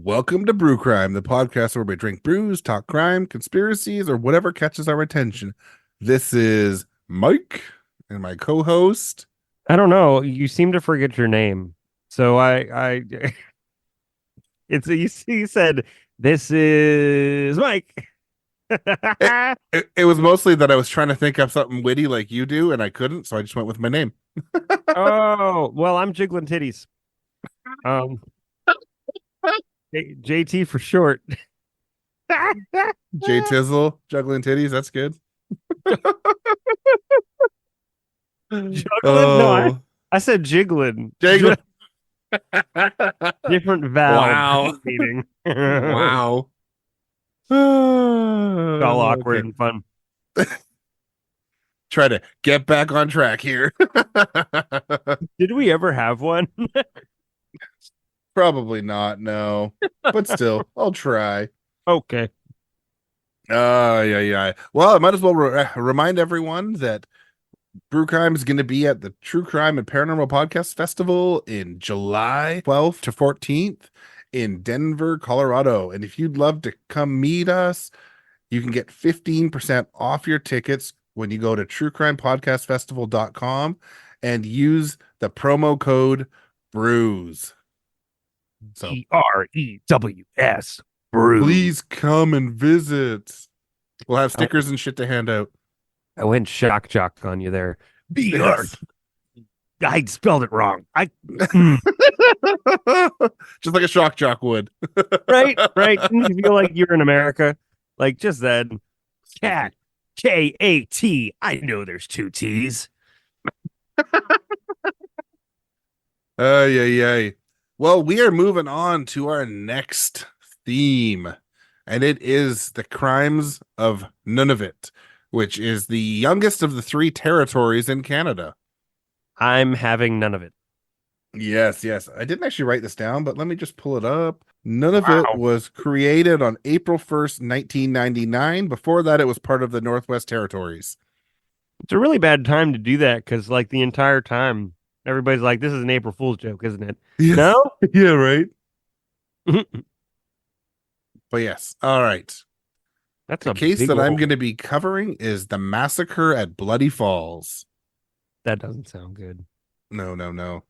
Welcome to Brew Crime, the podcast where we drink brews, talk crime, conspiracies, or whatever catches our attention. This is Mike and my co-host. I don't know. You seem to forget your name. So you said this is Mike. It, it was mostly that I was trying to think of something witty like you do, and I couldn't, so I just went with my name. Oh, well, I'm Jiggling Titties. Um, JT for short. J Tizzle, juggling titties, that's good. Juggling? No, Oh, I said jiggling. Jiggling. Different vowel Wow. meaning. Wow. All awkward Okay. and fun. Try to get back on track here. Did we ever have one? Probably not, no. But still, I'll try. Okay. Yeah. Well, I might as well remind everyone that Brew Crime is going to be at the True Crime and Paranormal Podcast Festival in July 12th to 14th in Denver, Colorado. And if you'd love to come meet us, you can get 15% off your tickets when you go to truecrimepodcastfestival.com and use the promo code BREWS. So BREWS. Brew. please come and visit. We'll have stickers and shit to hand out. I went shock jock on you there. BR. I spelled it wrong. Just like a shock jock would. Right. Didn't you feel like you're in America? Like just then. Cat. KAT. I know there's two T's. Yeah. Well, we are moving on to our next theme, and it is the Crimes of Nunavut, which is the youngest of the three territories in Canada. I'm having none of it. Yes. I didn't actually write this down, but let me just pull it up. Nunavut was created on April 1st, 1999. Before that, it was part of the Northwest Territories. It's a really bad time to do that because, like, the entire time, everybody's like, this is an April Fool's joke, isn't it? Yeah. No? Yeah, right. But yes. All right. That's The a case big that I'm old- going to be covering is the massacre at Bloody Falls. That doesn't sound good. No.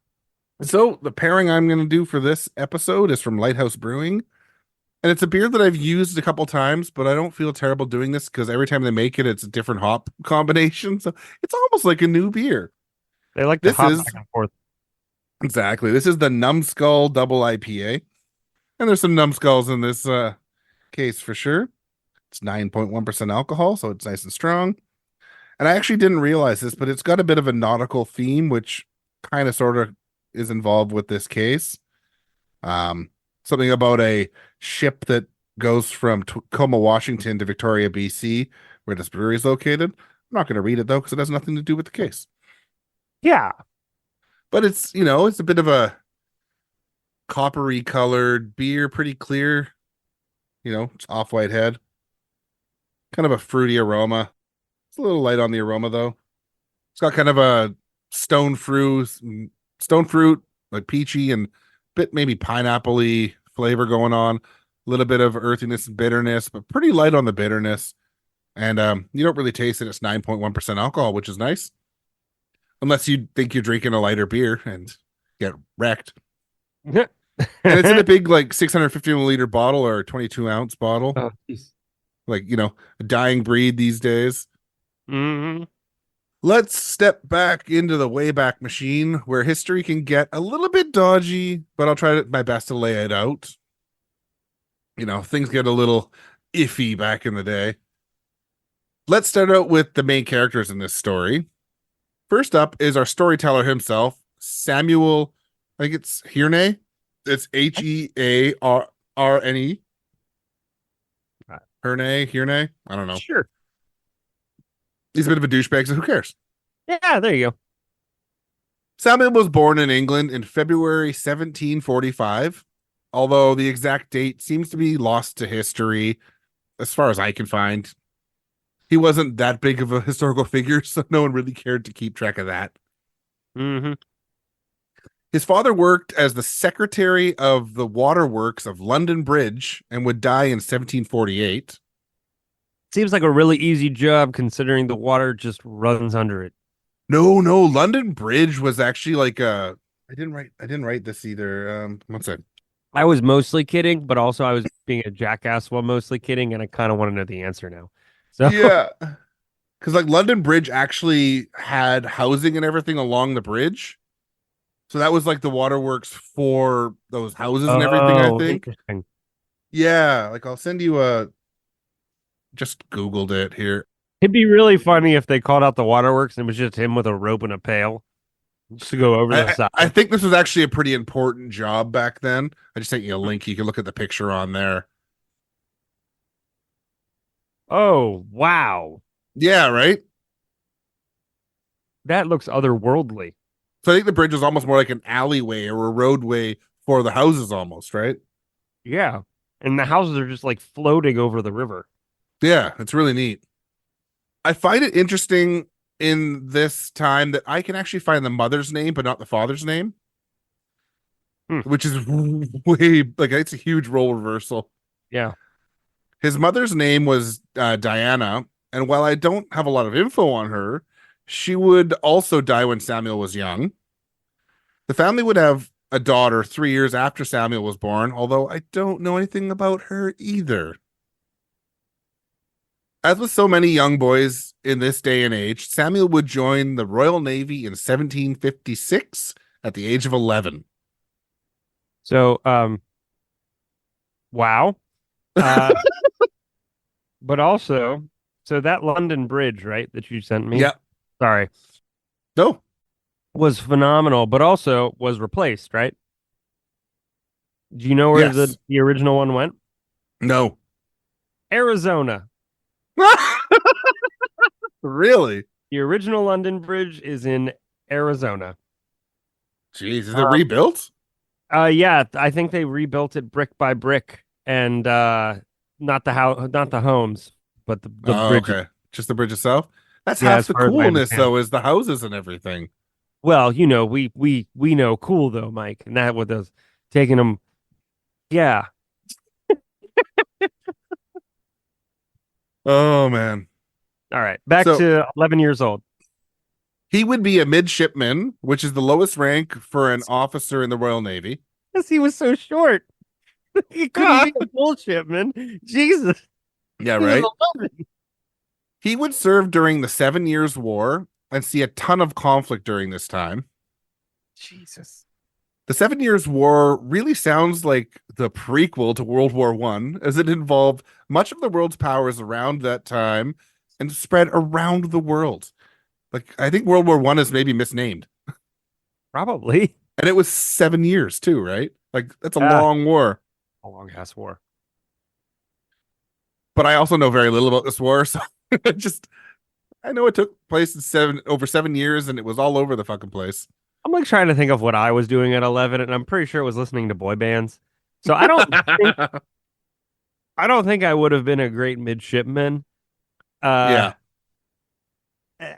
So the pairing I'm going to do for this episode is from Lighthouse Brewing. And it's a beer that I've used a couple times, but I don't feel terrible doing this because every time they make it, it's a different hop combination. So it's almost like a new beer. They like to This hop is back and forth. exactly. This is the Numbskull Double IPA. And there's some numbskulls in this case for sure. It's 9.1% alcohol, so it's nice and strong. And I actually didn't realize this, but it's got a bit of a nautical theme, which kind of sort of is involved with this case. Something about a ship that goes from Tacoma, Washington to Victoria, BC, where this brewery is located. I'm not going to read it though, because it has nothing to do with the case. Yeah. But it's, it's a bit of a coppery colored beer, pretty clear. It's off-white head. Kind of a fruity aroma. It's a little light on the aroma though. It's got kind of a stone fruit, like peachy and bit maybe pineapple-y flavor going on. A little bit of earthiness and bitterness, but pretty light on the bitterness. And you don't really taste it. It's 9.1% alcohol, which is nice. Unless you think you're drinking a lighter beer and get wrecked. And it's in a big, like 650 milliliter bottle or 22-ounce bottle. Oh, geez. Like, a dying breed these days. Mm-hmm. Let's step back into the Wayback Machine where history can get a little bit dodgy, but I'll try my best to lay it out. Things get a little iffy back in the day. Let's start out with the main characters in this story. First up is our storyteller himself, Samuel, I think it's Hearne. It's Hearne. Hearne. I don't know. Sure. He's a bit of a douchebag, so who cares? Yeah, there you go. Samuel was born in England in February 1745, although the exact date seems to be lost to history as far as I can find. He wasn't that big of a historical figure, so no one really cared to keep track of that. Mm-hmm. His father worked as the secretary of the waterworks of London Bridge and would die in 1748. Seems like a really easy job considering the water just runs under it. No, no, London Bridge was actually like I didn't write this either. One sec. I was mostly kidding, but also I was being a jackass while mostly kidding, and I kind of want to know the answer now. So, Yeah. Because like London Bridge actually had housing and everything along the bridge. So that was like the waterworks for those houses and everything, I oh, think. interesting. Yeah, like I'll send you a just Googled it here. It'd be really funny if they called out the waterworks and it was just him with a rope and a pail just to go over the I side. think this was actually a pretty important job back then. I just sent you a link. You can look at the picture on there. Oh, wow. Yeah, right. That looks otherworldly. So I think the bridge was almost more like an alleyway or a roadway for the houses, almost, right? Yeah. And the houses are just like floating over the river. Yeah, it's really neat. I find it interesting in this time that I can actually find the mother's name, but not the father's name, Hmm. which is way like it's a huge role reversal. Yeah. His mother's name was Diana, and while I don't have a lot of info on her, she would also die when Samuel was young. The family would have a daughter 3 years after Samuel was born, although I don't know anything about her either. As with so many young boys in this day and age, Samuel would join the Royal Navy in 1756 at the age of 11. So, wow. Uh, but also, so that London Bridge, right, that you sent me, Yeah. sorry, No. was phenomenal, but also was replaced, right? Do you know where the, Yes. the original one went? No. Arizona. Really? The original London Bridge is in Arizona. Jeez, is it Um, rebuilt? yeah, I think they rebuilt it brick by brick, and not the house, not the homes, but the Oh, bridges. okay. Just the bridge itself? That's Yeah, half as the far as I coolness, understand. though, is the houses and everything. Well, we know cool though, Mike, and that with us taking them. Yeah. Oh, man. All right, back So to 11 years old. he would be a midshipman, which is the lowest rank for an officer in the Royal Navy. Because he was so short, he couldn't be a bullshitman. Jesus, Yeah, he was right. 11. He would serve during the 7 Years' War and see a ton of conflict during this time. Jesus. The 7 Years' War really sounds like the prequel to World War One, as it involved much of the world's powers around that time and spread around the world. Like I think World War One is maybe misnamed, Probably. and it was 7 years too, right? Like that's a Ah, long war. a long ass war. But I also know very little about this war, so just I know it took place in over 7 years, and it was all over the fucking place. I'm like trying to think of what I was doing at 11, and I'm pretty sure it was listening to boy bands. So I don't think I would have been a great midshipman. Uh, Yeah, eh,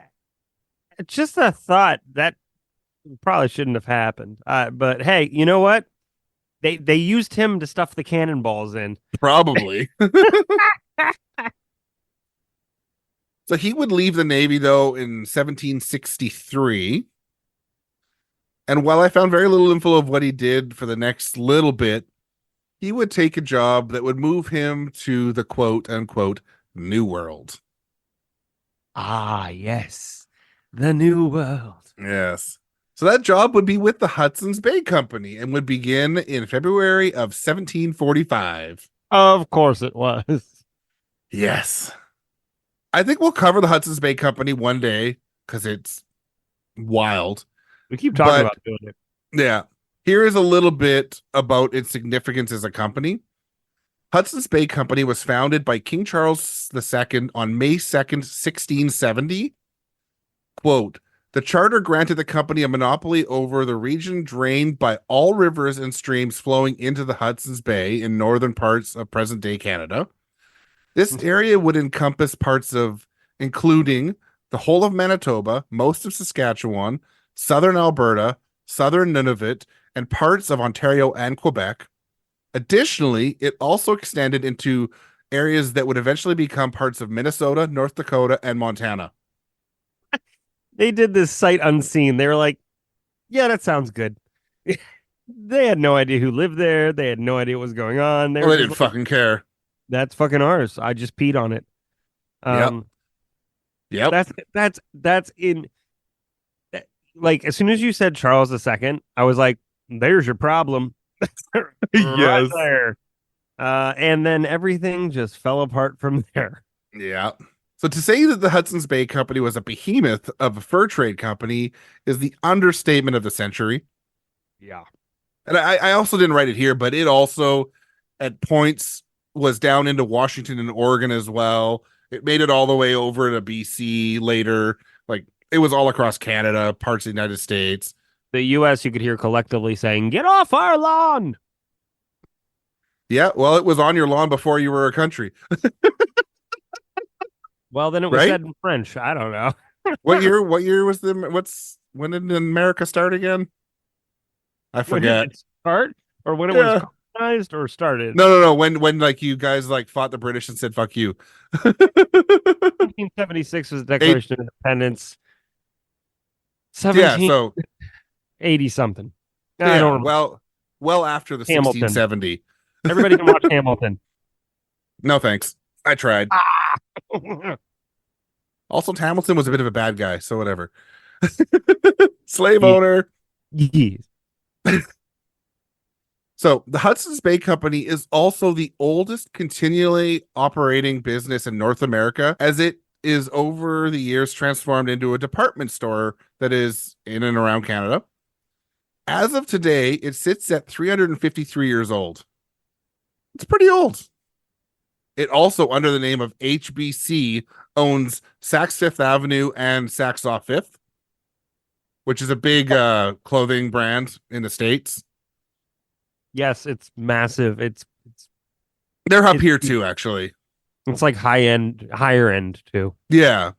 just a thought that probably shouldn't have happened. But hey, you know what? They used him to stuff the cannonballs in. probably. So he would leave the Navy though in 1763. And while I found very little info of what he did for the next little bit, he would take a job that would move him to the quote unquote New World. Ah, yes, the new world. Yes. So that job would be with the Hudson's Bay Company and would begin in February of 1745. Of course it was. Yes. I think we'll cover the Hudson's Bay Company one day because it's wild. We keep talking But about doing it. yeah, here is a little bit about its significance as a company. Hudson's Bay Company was founded by King Charles II on May 2nd, 1670. Quote, the charter granted the company a monopoly over the region drained by all rivers and streams flowing into the Hudson's Bay in northern parts of present-day Canada. This area would encompass parts of, including the whole of Manitoba, most of Saskatchewan, southern Alberta, southern Nunavut, and parts of Ontario and Quebec. Additionally, it also extended into areas that would eventually become parts of Minnesota, North Dakota, and Montana. They did this sight unseen. They were like, yeah, that sounds good. They had no idea who lived there. They had no idea what was going on. They Well, were they just didn't like, fucking care. that's fucking ours. I just peed on it. Yep. Um, Yep. that's in like as soon as you said Charles II, I was like, there's your problem. Right Yes. there. And then everything just fell apart from there. Yeah. So to say that the Hudson's Bay Company was a behemoth of a fur trade company is the understatement of the century. Yeah. And I also didn't write it here, but it also at points was down into Washington and Oregon as well. It made it all the way over to BC later. Like it was all across Canada, parts of the United States. The US you could hear collectively saying, get off our lawn. Yeah, well, it was on your lawn before you were a country, Well, then it was right? said in French. I don't know. What year was when did America start again? I When did forget. it start? Or when it was Yeah. colonized or started? No. When like you guys like fought the British and said fuck you. 1776 was the Eight, Declaration of Independence. yeah, so 1780 something. I don't yeah, remember. well after the Hamilton. 1670. Everybody can watch Hamilton. No thanks. I tried. Ah! Also, Hamilton was a bit of a bad guy, so whatever. Slave Ye- owner. Yes. So the Hudson's Bay Company is also the oldest continually operating business in North America, as it is over the years transformed into a department store that is in and around Canada. As of today, it sits at 353 years old. It's pretty old. It also, under the name of HBC, owns Saks Fifth Avenue and Saks Off Fifth, which is a big clothing brand in the States. Yes, it's massive. They're up It's here too, actually. it's like higher end too. Yeah.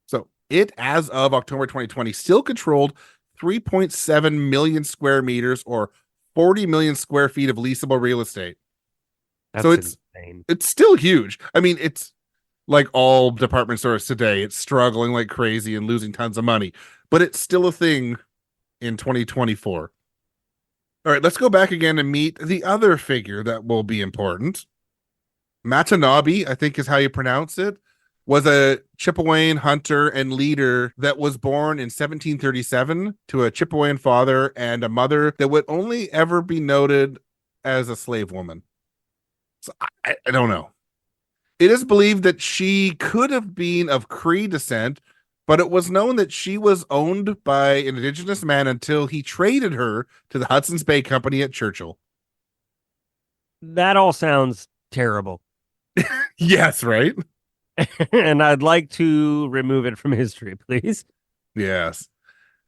So it, as of October 2020, still controlled 3.7 million square meters or 40 million square feet of leasable real estate. So That's insane. it's still huge. I mean, it's like all department stores today. It's struggling like crazy and losing tons of money, but it's still a thing in 2024. All right, let's go back again and meet the other figure that will be important. Matanabe, I think is how you pronounce it, was a Chippewayan hunter and leader that was born in 1737 to a Chippewayan father and a mother that would only ever be noted as a slave woman. So I don't know. It is believed that she could have been of Cree descent, but it was known that she was owned by an indigenous man until he traded her to the Hudson's Bay Company at Churchill. That all sounds terrible. Yes, right? And I'd like to remove it from history, please. Yes.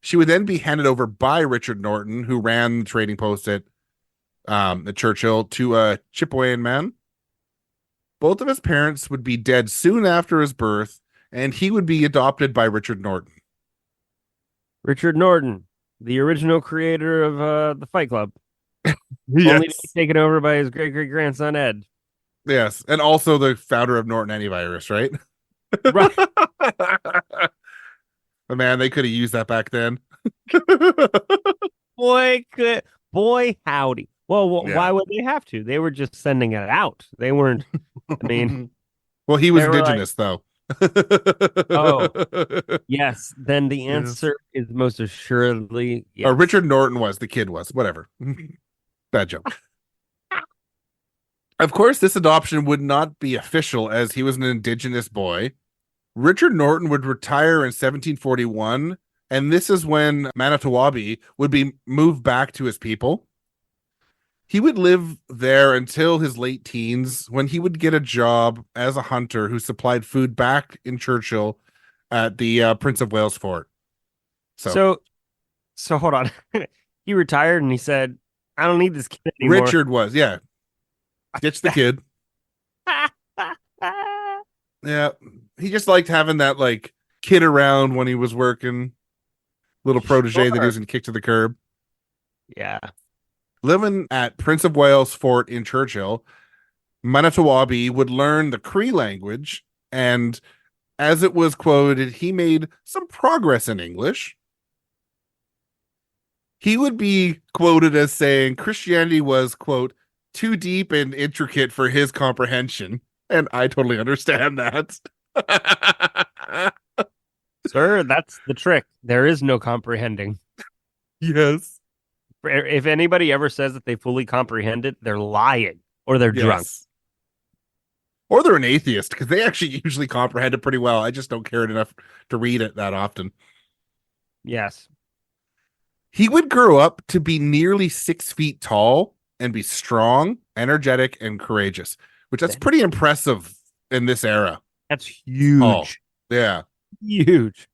She would then be handed over by Richard Norton, who ran the trading post at Churchill, to a Chippewayan man. Both of his parents would be dead soon after his birth, and he would be adopted by Richard Norton. Richard Norton, the original creator of the Fight Club, Yes. only to be taken over by his great great grandson Ed. Yes. And also the founder of Norton Antivirus, right? Right. But man, they could have used that back then. Boy, howdy. Well, Yeah. why would they have to? They were just sending it out. They weren't. I mean, well, he was they were indigenous, though. Oh. Yes. Then the Yes. answer is most assuredly yes. Or Richard Norton was, the kid was, whatever. Bad joke. Of course, this adoption would not be official as he was an indigenous boy. Richard Norton would retire in 1741, and this is when Manitowabi would be moved back to his people. He would live there until his late teens, when he would get a job as a hunter who supplied food back in Churchill at the Prince of Wales Fort. So hold on. He retired and he said, I don't need this kid anymore. Richard was, yeah. Ditch the kid. Yeah. He just liked having that like kid around when he was working. little protege that he Sure. was going to kick to the curb. Yeah. Living at Prince of Wales Fort in Churchill, Manitowabi would learn the Cree language, and as it was quoted, he made some progress in English. He would be quoted as saying Christianity was, quote, too deep and intricate for his comprehension. And I totally understand that. Sir, that's the trick. There is no comprehending. Yes. If anybody ever says that they fully comprehend it, they're lying or they're drunk. Yes. Or they're an atheist because they actually usually comprehend it pretty well. I just don't care enough to read it that often. Yes. He would grow up to be nearly 6 feet tall and be strong, energetic, and courageous, which that's pretty impressive in this era. That's huge. Oh, yeah. Huge.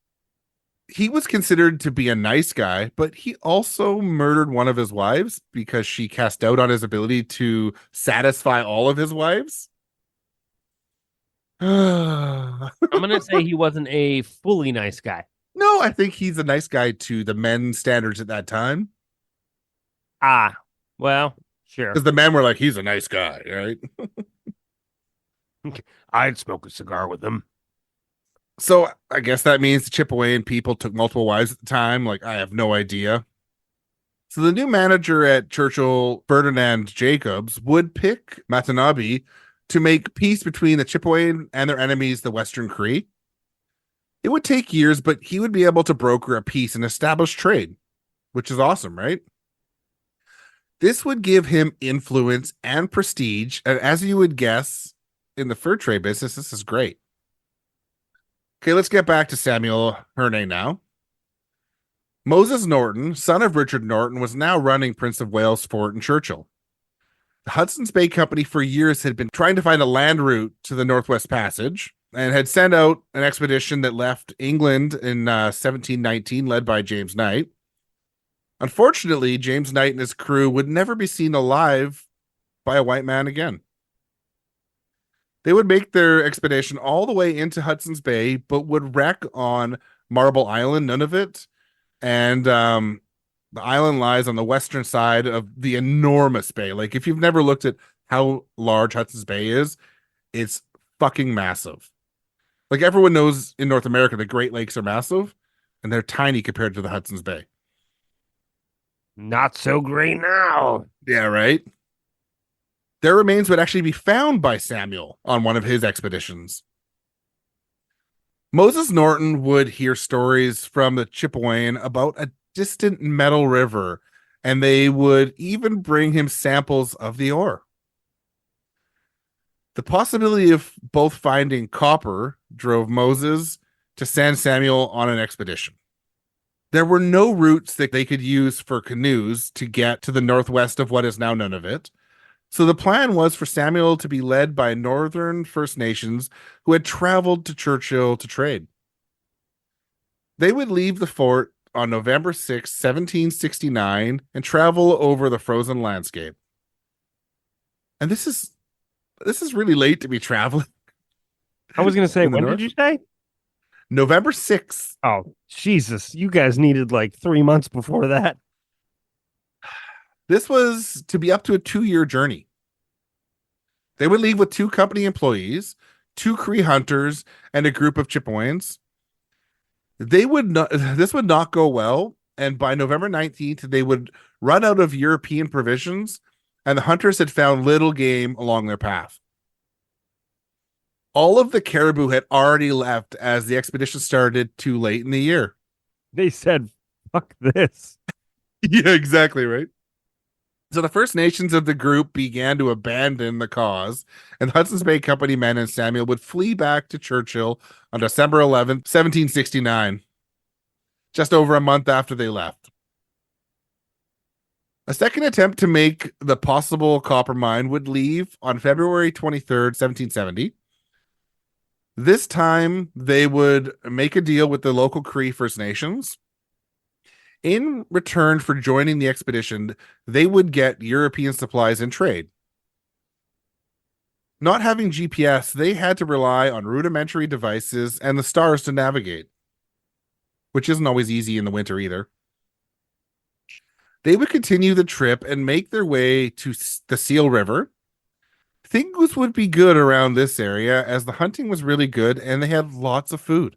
He was considered to be a nice guy, but he also murdered one of his wives because she cast doubt on his ability to satisfy all of his wives. No, I'm going to say he wasn't a fully nice guy. I think he's a nice guy to the men's standards at that time. Ah, well, sure. Because the men were like, he's a nice guy, right? I'd smoke a cigar with him. So I guess that means the Chippewayan people took multiple wives at the time. Like, I have no idea. So the new manager at Churchill, Ferdinand Jacobs, would pick Matanabe to make peace between the Chippewayan and their enemies, the Western Cree. It would take years, but he would be able to broker a peace and establish trade, which is awesome, right? This would give him influence and prestige. And as you would guess, in the fur trade business, this is great. Okay, let's get back to Samuel Herne now. Moses Norton, son of Richard Norton, was now running Prince of Wales Fort in Churchill. The Hudson's Bay Company for years had been trying to find a land route to the Northwest Passage and had sent out an expedition that left England in 1719, led by James Knight. Unfortunately, James Knight and his crew would never be seen alive by a white man again. They would make their expedition all the way into Hudson's Bay, but would wreck on Marble Island, Nunavut, and the island lies on the western side of the enormous bay. Like, if you've never looked at how large Hudson's Bay is, it's fucking massive. Like, everyone knows in North America, the Great Lakes are massive, and they're tiny compared to the Hudson's Bay. Not so great now. Yeah, right? Their remains would actually be found by Samuel on one of his expeditions. Moses Norton would hear stories from the Chippewayan about a distant metal river, and they would even bring him samples of the ore. The possibility of both finding copper drove Moses to send Samuel on an expedition. There were no routes that they could use for canoes to get to the northwest of what is now Nunavut. So the plan was for Samuel to be led by Northern First Nations who had traveled to Churchill to trade. They would leave the fort on November 6, 1769, and travel over the frozen landscape. And this is really late to be traveling. I was going to say, In the when north? did you say? November 6th. Oh, Jesus. You guys needed like 3 months before that. This was to be up to a 2-year journey. They would leave with 2 company employees, 2 Cree hunters, and a group of Chippewayans. This would not go well, and by November 19th, they would run out of European provisions, and the hunters had found little game along their path. All of the caribou had already left as the expedition started too late in the year. They said, fuck this. Yeah, exactly, right? So the First Nations of the group began to abandon the cause, and the Hudson's Bay Company men and Samuel would flee back to Churchill on December 11th, 1769, just over a month after they left. A second attempt to make the possible copper mine would leave on February 23rd, 1770. This time, they would make a deal with the local Cree First Nations. In return for joining the expedition, they would get European supplies and trade. Not having GPS, they had to rely on rudimentary devices and the stars to navigate. which isn't always easy in the winter either. They would continue the trip and make their way to the Seal River. Things would be good around this area as the hunting was really good and they had lots of food.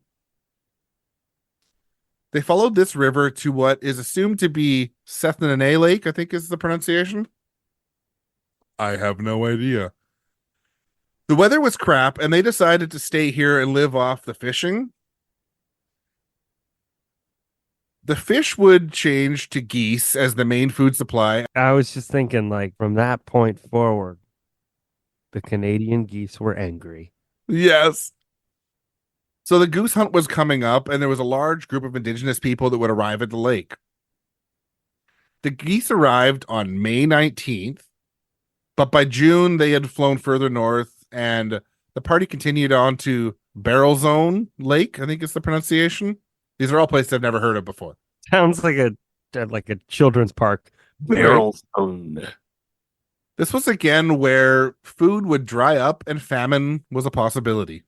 They followed this river to what is assumed to be Sethnanay Lake, I think is the pronunciation. I have no idea. The weather was crap, and they decided to stay here and live off the fishing. The fish would change to geese as the main food supply. I was just thinking, like, from that point forward, the Canadian geese were angry. Yes. So the goose hunt was coming up, and there was a large group of indigenous people that would arrive at the lake. The geese arrived on May 19th, but by June, they had flown further north, and the party continued on to Barrel Zone Lake, I think is the pronunciation. These are all places I've never heard of before. Sounds like a children's park. Barrel Zone. This was again where food would dry up and famine was a possibility.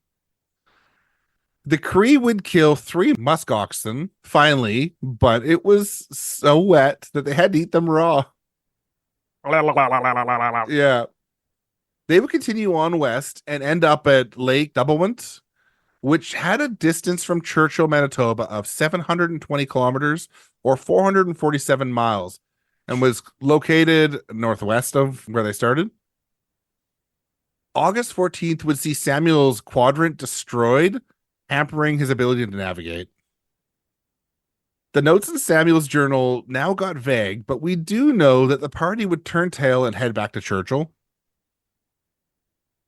The Cree would kill 3 musk oxen, finally, but it was so wet that they had to eat them raw. Yeah. They would continue on west and end up at Lake Doublewant, which had a distance from Churchill, Manitoba of 720 kilometers or 447 miles and was located northwest of where they started. August 14th would see Samuel's quadrant destroyed, hampering his ability to navigate. The notes in Samuel's journal now got vague, but we do know that the party would turn tail and head back to Churchill.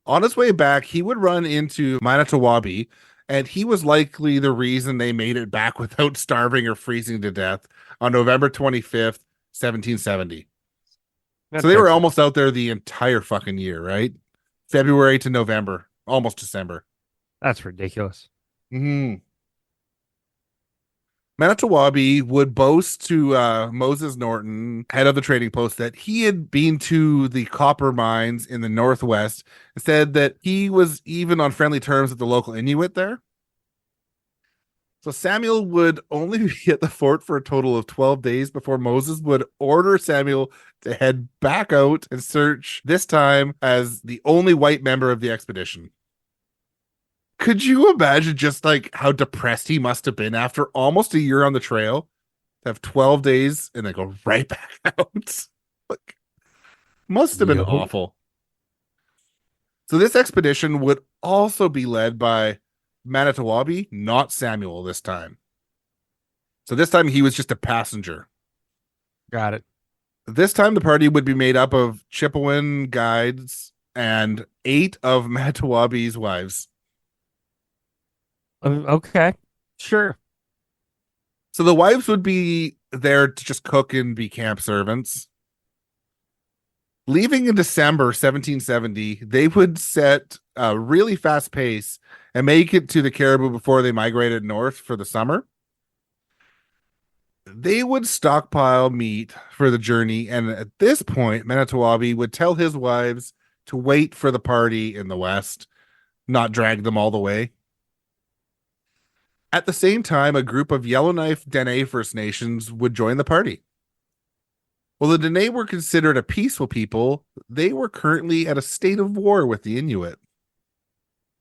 On his way back, he would run into Manitowabi, and he was likely the reason they made it back without starving or freezing to death on November 25th, 1770. So they were almost out there the entire fucking year, right? February to November, almost December. That's ridiculous. Mm-hmm. Manitowabi would boast to Moses Norton, head of the trading post, that he had been to the copper mines in the Northwest and said that he was even on friendly terms with the local Inuit there. So Samuel would only be at the fort for a total of 12 days before Moses would order Samuel to head back out and search, this time as the only white member of the expedition. Could you imagine just like how depressed he must have been after almost a year on the trail to have 12 days and then go right back out? Like, must have been awful. So this expedition would also be led by Manitowabi, not Samuel this time. So this time he was just a passenger. Got it. This time the party would be made up of Chippewan guides and 8 of Manitowabi's wives. Okay, sure. So the wives would be there to just cook and be camp servants. Leaving in December 1770, they would set a really fast pace and make it to the Caribou before they migrated north for the summer. They would stockpile meat for the journey, and at this point, Manitowabi would tell his wives to wait for the party in the west, not drag them all the way. At the same time, a group of Yellowknife Dene First Nations would join the party. While the Dene were considered a peaceful people, they were currently at a state of war with the Inuit.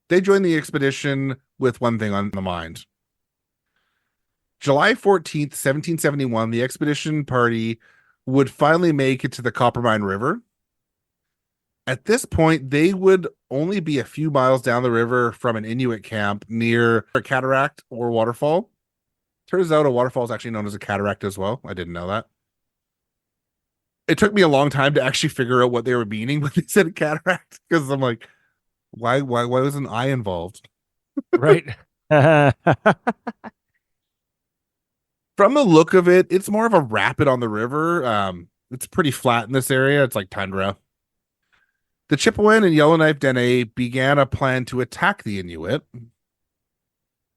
They joined the expedition with one thing on the mind. July 14th, 1771, the expedition party would finally make it to the Coppermine River. At this point, they would only be a few miles down the river from an Inuit camp near a cataract or waterfall. Turns out a waterfall is actually known as a cataract as well. I didn't know that. It took me a long time to actually figure out what they were meaning when they said cataract, because I'm like, why wasn't I involved? Right. From the look of it, it's more of a rapid on the river. It's pretty flat in this area. It's like tundra. The Chippewan and Yellowknife Dene began a plan to attack the Inuit.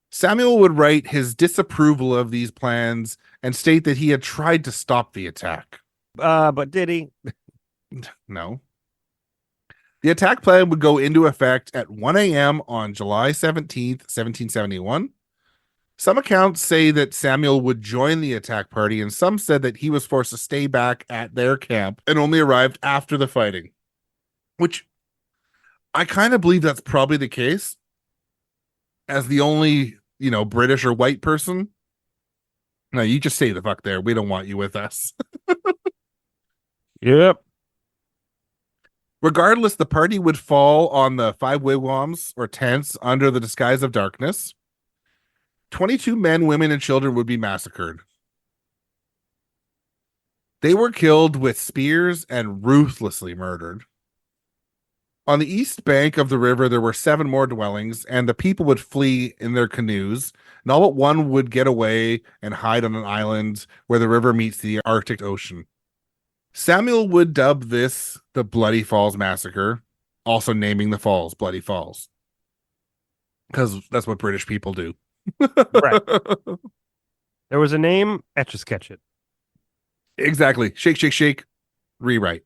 Samuel would write his disapproval of these plans and state that he had tried to stop the attack. But did he? No. The attack plan would go into effect at 1 a.m. on July 17th, 1771. Some accounts say that Samuel would join the attack party, and some said that he was forced to stay back at their camp and only arrived after the fighting, which I kind of believe that's probably the case. As the only, British or white person, no, you just stay the fuck there. We don't want you with us. Yep. Regardless, the party would fall on the 5 wigwams or tents under the disguise of darkness. 22 men, women, and children would be massacred. They were killed with spears and ruthlessly murdered. On the east bank of the river, there were 7 more dwellings, and the people would flee in their canoes, and all but one would get away and hide on an island where the river meets the Arctic Ocean. Samuel would dub this the Bloody Falls Massacre, also naming the falls Bloody Falls, because that's what British people do. Right. There was a name, etch a sketch it. Exactly. Shake, shake, shake, rewrite.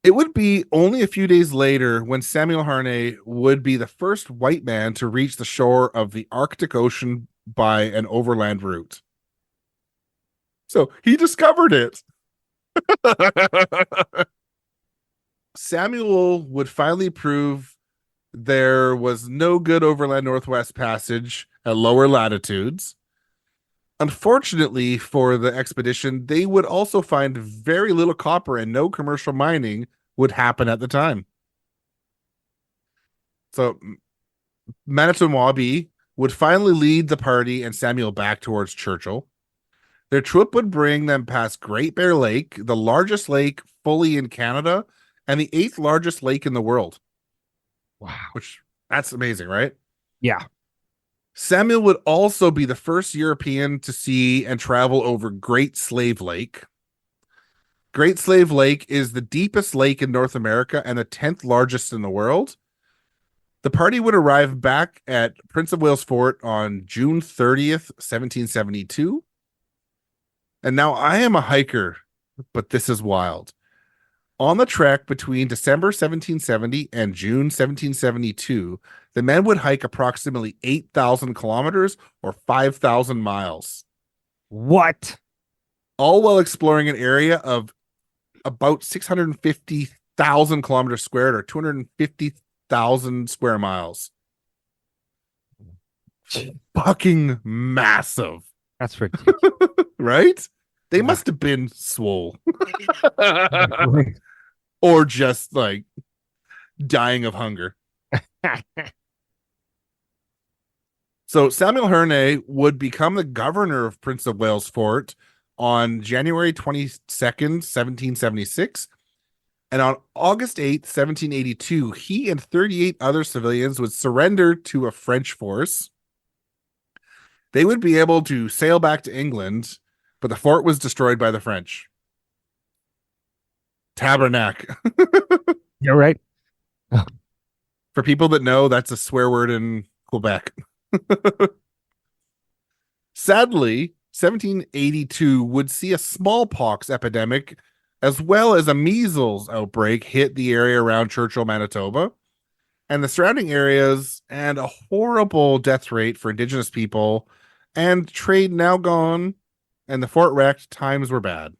It would be only a few days later when Samuel Harney would be the first white man to reach the shore of the Arctic Ocean by an overland route. So he discovered it. Samuel would finally prove there was no good overland Northwest Passage at lower latitudes. Unfortunately for the expedition, they would also find very little copper and no commercial mining would happen at the time. So Manitowoc would finally lead the party and Samuel back towards Churchill. Their trip would bring them past Great Bear Lake, the largest lake fully in Canada, and the 8th largest lake in the world. Wow. Which, that's amazing, right? Yeah. Samuel would also be the first European to see and travel over Great Slave Lake. Great Slave Lake is the deepest lake in North America and the 10th largest in the world. The party would arrive back at Prince of Wales Fort on June 30th, 1772. And now I am a hiker, but this is wild. On the trek between December 1770 and June 1772, the men would hike approximately 8,000 kilometers or 5,000 miles. What? All while exploring an area of about 650,000 kilometers squared or 250,000 square miles. Fucking massive. That's ridiculous. Right? They Yeah. must have been swole. Or just like dying of hunger. So Samuel Herne would become the governor of Prince of Wales Fort on January 22nd, 1776. And on August 8th, 1782, he and 38 other civilians would surrender to a French force. They would be able to sail back to England, but the fort was destroyed by the French. Tabernacle. You're right. For people that know, that's a swear word in Quebec. Sadly, 1782 would see a smallpox epidemic as well as a measles outbreak hit the area around Churchill, Manitoba, and the surrounding areas, and a horrible death rate for Indigenous people, and trade now gone, and the fort wrecked. Times were bad.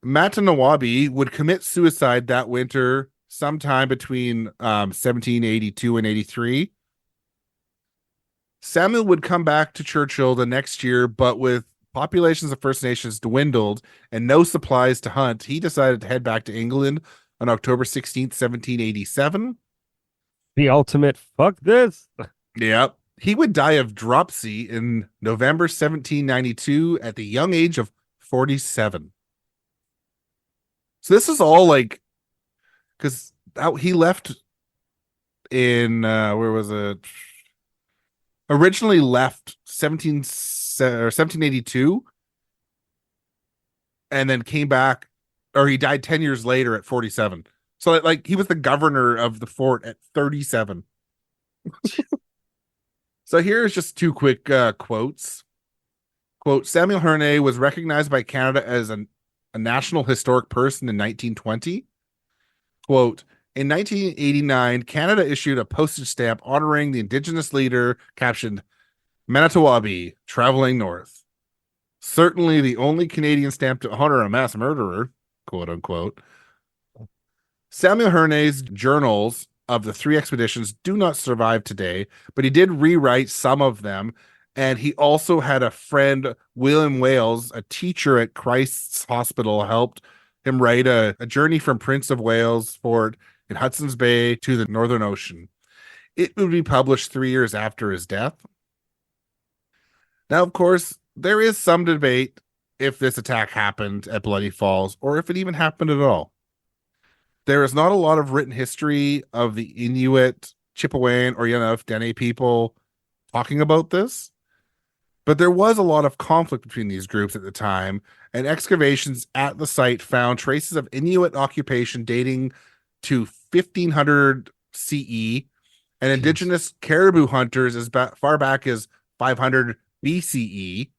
Matanawabi would commit suicide that winter sometime between 1782 and 83. Samuel would come back to Churchill the next year, but with populations of First Nations dwindled and no supplies to hunt, he decided to head back to England on October 16th, 1787. The ultimate fuck this. Yep. He would die of dropsy in November 1792 at the young age of 47. So this is all like, because he left in, where was it? Originally left 1782 and then came back, or he died 10 years later at 47. So like he was the governor of the fort at 37. So here's just 2 quick quotes. Quote, Samuel Herne was recognized by Canada as a national historic person in 1920. Quote, In 1989, Canada issued a postage stamp honoring the Indigenous leader captioned Manitowabi traveling north. Certainly the only Canadian stamp to honor a mass murderer, quote unquote. Samuel Hernay's journals of the three expeditions do not survive today, but he did rewrite some of them. And he also had a friend, William Wales, a teacher at Christ's Hospital, helped him write a journey from Prince of Wales Fort in Hudson's Bay to the Northern Ocean. It would be published 3 years after his death. Now, of course, there is some debate if this attack happened at Bloody Falls or if it even happened at all. There is not a lot of written history of the Inuit, Chipewyan, or Yunuf Dene people talking about this, but there was a lot of conflict between these groups at the time, and excavations at the site found traces of Inuit occupation dating to 1500 CE, and indigenous caribou hunters as far back as 500 BCE.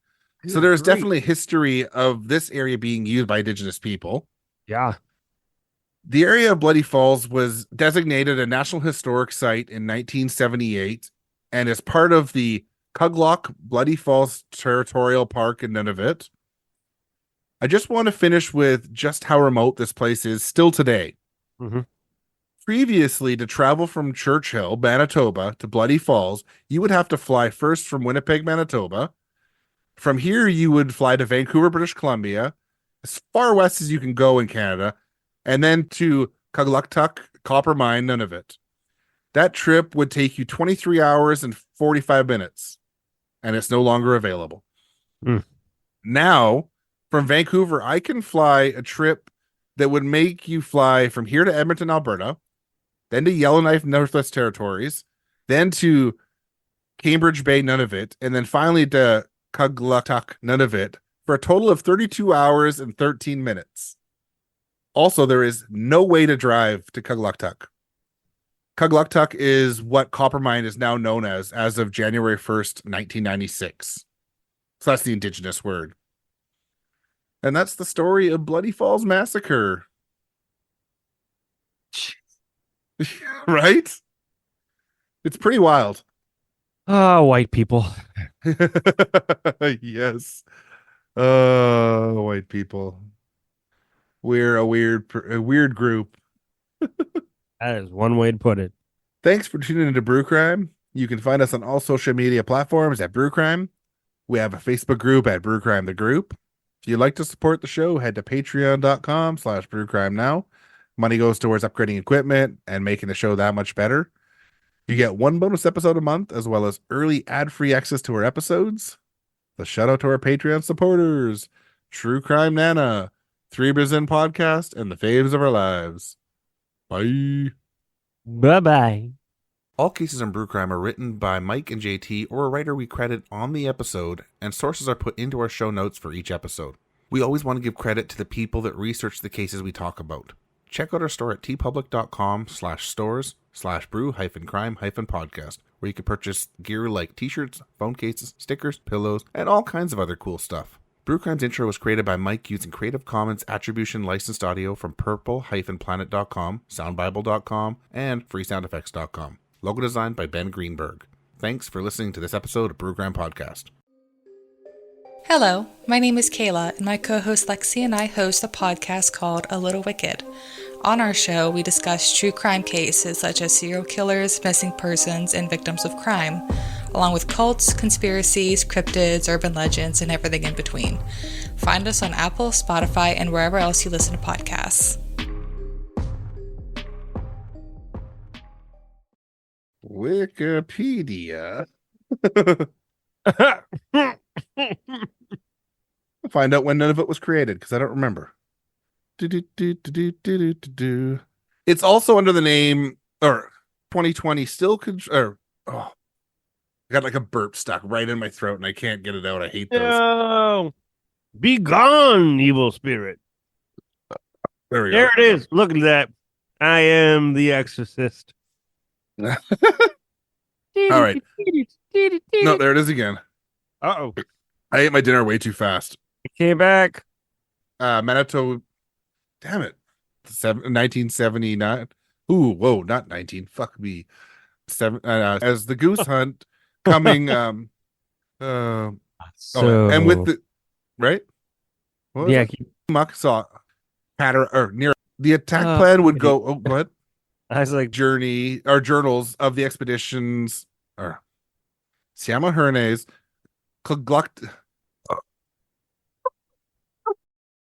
So there's definitely history of this area being used by indigenous people. Yeah. The area of Bloody Falls was designated a National Historic Site in 1978 and is part of the Cuglok Bloody Falls Territorial Park in Nunavut. I just want to finish with just how remote this place is still today. Mm-hmm. Previously, to travel from Churchill, Manitoba to Bloody Falls, you would have to fly first from Winnipeg, Manitoba. From here, you would fly to Vancouver, British Columbia, as far west as you can go in Canada, and then to Kugluktuk Copper Mine, Nunavut. That trip would take you 23 hours and 45 minutes, and it's no longer available. Now, from Vancouver, I can fly a trip that would make you fly from here to Edmonton, Alberta, then to Yellowknife, Northwest Territories, then to Cambridge Bay, Nunavut, and then finally to Kugluktuk, Nunavut, for a total of 32 hours and 13 minutes. Also, there is no way to drive to Kugluktuk. Kugluktuk is what Copper Mine is now known as of January 1st, 1996. So that's the indigenous word. And that's the story of Bloody Falls Massacre. Right? It's pretty wild. Oh, white people. Yes. White people. We're a weird group. That is one way to put it. Thanks for tuning into Brew Crime. You can find us on all social media platforms at Brew Crime. We have a Facebook group at Brew Crime the Group. If you'd like to support the show, head to patreon.com/brewcrime now. Money goes towards upgrading equipment and making the show that much better. You get one bonus episode a month, as well as early ad-free access to our episodes. The shout out to our Patreon supporters, True Crime Nana, Three Brazin Podcast, and the Faves of Our Lives. Bye. Bye-bye. All cases in Brew Crime are written by Mike and JT or a writer we credit on the episode, and sources are put into our show notes for each episode. We always want to give credit to the people that research the cases we talk about. Check out our store at tpublic.com/stores/brew-crime-podcast, where you can purchase gear like t-shirts, phone cases, stickers, pillows, and all kinds of other cool stuff. Brew Crime's intro was created by Mike using Creative Commons Attribution licensed audio from purple-planet.com, soundbible.com, and freesoundeffects.com. Logo designed by Ben Greenberg. Thanks for listening to this episode of Brew Crime Podcast. Hello, my name is Kayla, and my co-host Lexi and I host a podcast called A Little Wicked. On our show, we discuss true crime cases such as serial killers, missing persons, and victims of crime, along with cults, conspiracies, cryptids, urban legends, and everything in between. Find us on Apple, Spotify, and wherever else you listen to podcasts. Wikipedia. I'll find out when Nunavut was created, because I don't remember. It's also under the name, or 2020 still I got like a burp stuck right in my throat and I can't get it out. I hate those. No. Be gone, evil spirit. There we go. There it is. Look at that. I am the exorcist. All right. No, there it is again. Uh-oh. I ate my dinner way too fast. It came back. Manitoba. Damn it. 1979. Ooh, whoa, not 19. Fuck me. 7 as the goose hunt coming and with So the right? What was yeah, it? Muck saw patter or near the attack uh, plan would go what? I was like, Journey or journals of the expeditions or Siama Hernes Kluglucht